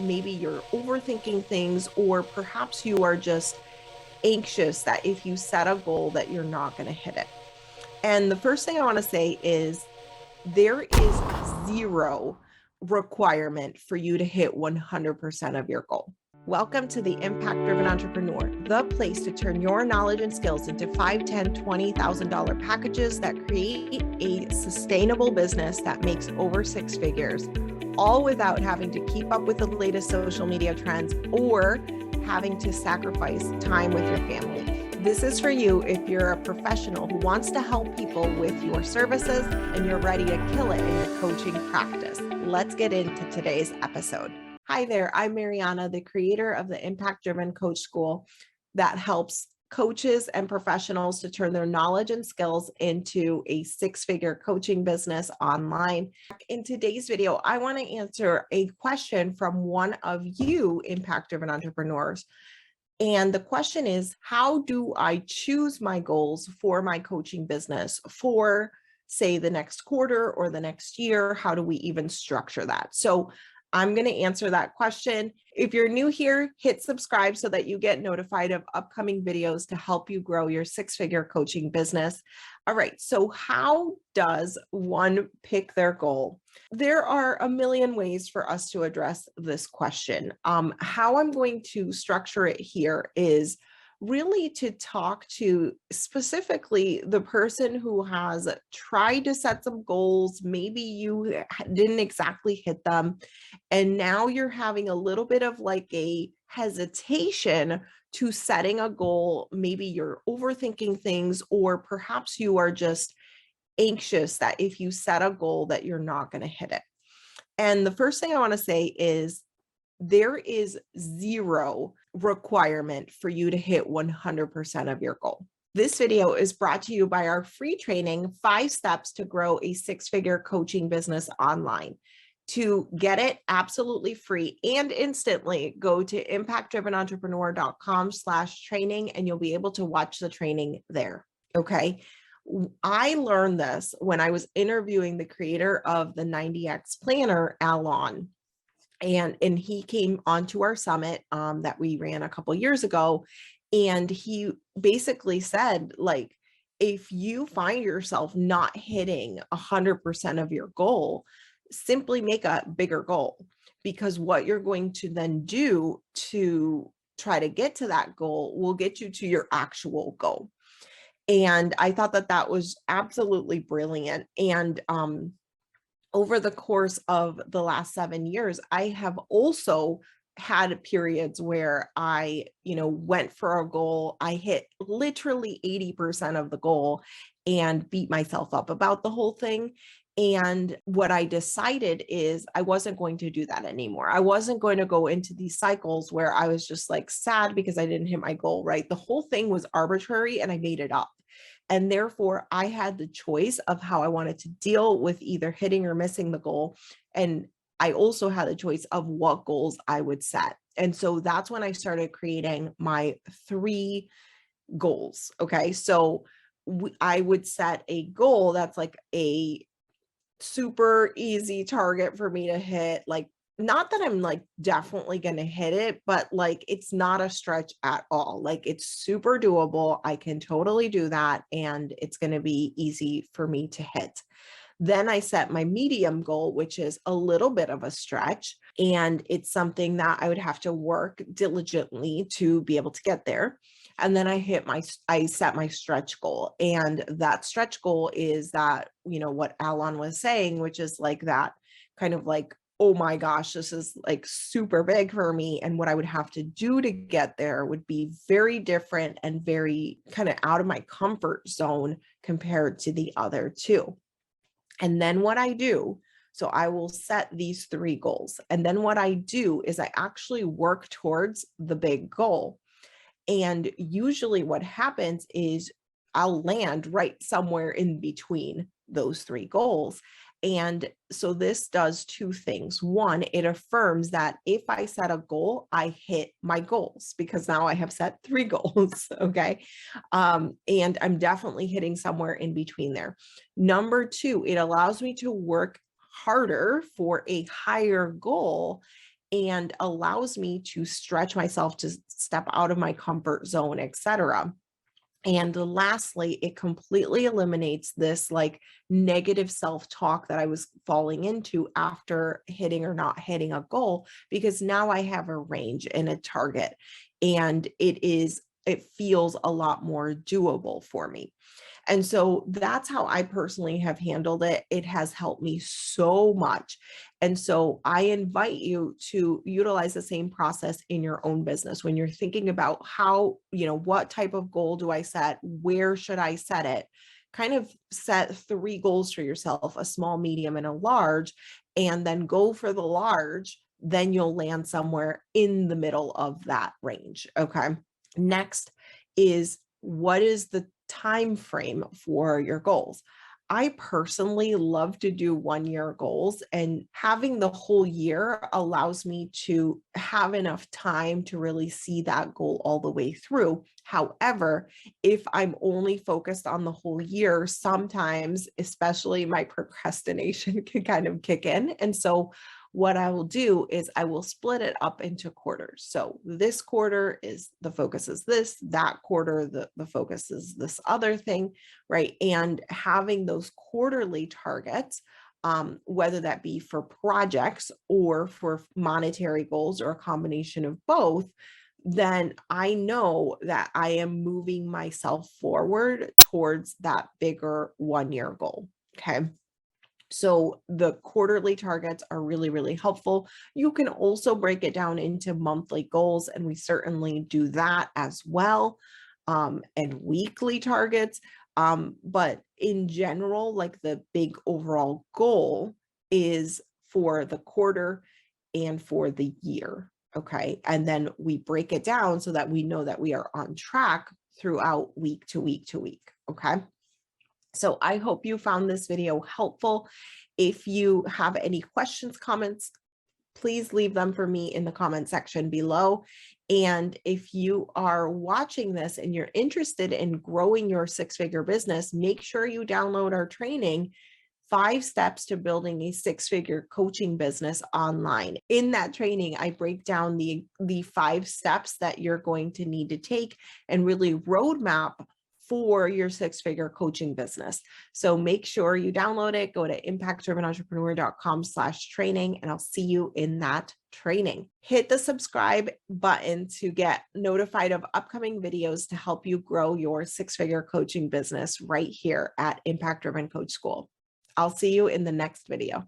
maybe you're overthinking things, or perhaps you are just anxious that if you set a goal that you're not going to hit it. And the first thing I want to say is there is zero requirement for you to hit 100% of your goal. Welcome to the Impact Driven Entrepreneur, the place to turn your knowledge and skills into $5,000, $10,000, $20,000 packages that create a sustainable business that makes over six figures, all without having to keep up with the latest social media trends or having to sacrifice time with your family. This is for you if you're a professional who wants to help people with your services and you're ready to kill it in your coaching practice. Let's get into today's episode. Hi there, I'm Mariana, the creator of the Impact Driven Coach School that helps coaches and professionals to turn their knowledge and skills into a six-figure coaching business online. In today's video, I want to answer a question from one of you Impact Driven entrepreneurs. And the question is, how do I choose my goals for my coaching business for, say, the next quarter or the next year? How do we even structure that? So I'm going to answer that question. If you're new here, hit subscribe so that you get notified of upcoming videos to help you grow your six-figure coaching business. All right, so how does one pick their goal? There are a million ways for us to address this question. How I'm going to structure it here is really to talk to specifically the person who has tried to set some goals. Maybe you didn't exactly hit them, and now you're having a little bit of like a hesitation to setting a goal. Maybe you're overthinking things, or perhaps you are just anxious that if you set a goal that you're not going to hit it. And the first thing I want to say is there is zero requirement for you to hit 100% of your goal. This video is brought to you by our free training, 5 Steps to Grow a Six-Figure Coaching Business Online. To get it absolutely free and instantly, go to impactdrivenentrepreneur.com/training and you'll be able to watch the training there. Okay. I learned this when I was interviewing the creator of the 90X planner, Alon. And he came onto our summit that we ran a couple years ago. And he basically said, like, if you find yourself not hitting 100% of your goal, simply make a bigger goal, because what you're going to then do to try to get to that goal will get you to your actual goal. And I thought that that was absolutely brilliant. And over the course of the last 7 years, I have also had periods where I, went for a goal. I hit literally 80% of the goal and beat myself up about the whole thing. And what I decided is I wasn't going to do that anymore. I wasn't going to go into these cycles where I was just like sad because I didn't hit my goal, right? The whole thing was arbitrary and I made it up. And therefore, I had the choice of how I wanted to deal with either hitting or missing the goal. And I also had the choice of what goals I would set. And so that's when I started creating my 3 goals. Okay. So I would set a goal that's like a super easy target for me to hit. Like, not that I'm like definitely going to hit it, but like it's not a stretch at all. Like it's super doable. I can totally do that. And it's going to be easy for me to hit. Then I set my medium goal, which is a little bit of a stretch. And it's something that I would have to work diligently to be able to get there. And then I set my stretch goal. And that stretch goal is that, what Alon was saying, which is like that kind of like, oh my gosh, this is like super big for me. And what I would have to do to get there would be very different and very kind of out of my comfort zone compared to the other 2. And then what I do, so I will set these 3 goals. And then what I do is I actually work towards the big goal. And usually what happens is I'll land right somewhere in between those 3 goals. And so this does 2 things. One, it affirms that if I set a goal, I hit my goals, because now I have set 3 goals. Okay. And I'm definitely hitting somewhere in between there. Number 2, it allows me to work harder for a higher goal. and allows me to stretch myself to step out of my comfort zone, etc. And lastly, it completely eliminates this like negative self-talk that I was falling into after hitting or not hitting a goal, because now I have a range and a target, and it feels a lot more doable for me. And so that's how I personally have handled it. It has helped me so much. And so I invite you to utilize the same process in your own business when you're thinking about how, what type of goal do I set? Where should I set it? Kind of set 3 goals for yourself, a small, medium, and a large, and then go for the large. Then you'll land somewhere in the middle of that range. Okay. Next is, what is the time frame for your goals? I personally love to do 1 year goals, and having the whole year allows me to have enough time to really see that goal all the way through. However, if I'm only focused on the whole year, sometimes, especially my procrastination can kind of kick in. And so what I will do is I will split it up into quarters. So this quarter is the focus is this, that quarter, the focus is this other thing, right? And having those quarterly targets, whether that be for projects or for monetary goals or a combination of both, then I know that I am moving myself forward towards that bigger 1 year goal. Okay. So the quarterly targets are really, really helpful. You can also break it down into monthly goals, and we certainly do that as well, and weekly targets. But in general, like the big overall goal is for the quarter and for the year. Okay. And then we break it down so that we know that we are on track throughout week to week to week. Okay. So I hope you found this video helpful. If you have any questions, comments, please leave them for me in the comment section below. And if you are watching this and you're interested in growing your 6-figure business, make sure you download our training, 5 Steps to Building a 6-Figure Coaching Business Online. In that training, I break down the 5 steps that you're going to need to take and really roadmap for your 6-figure coaching business. So make sure you download it, go to impactdrivenentrepreneur.com/training, and I'll see you in that training. Hit the subscribe button to get notified of upcoming videos to help you grow your 6-figure coaching business right here at Impact Driven Coach School. I'll see you in the next video.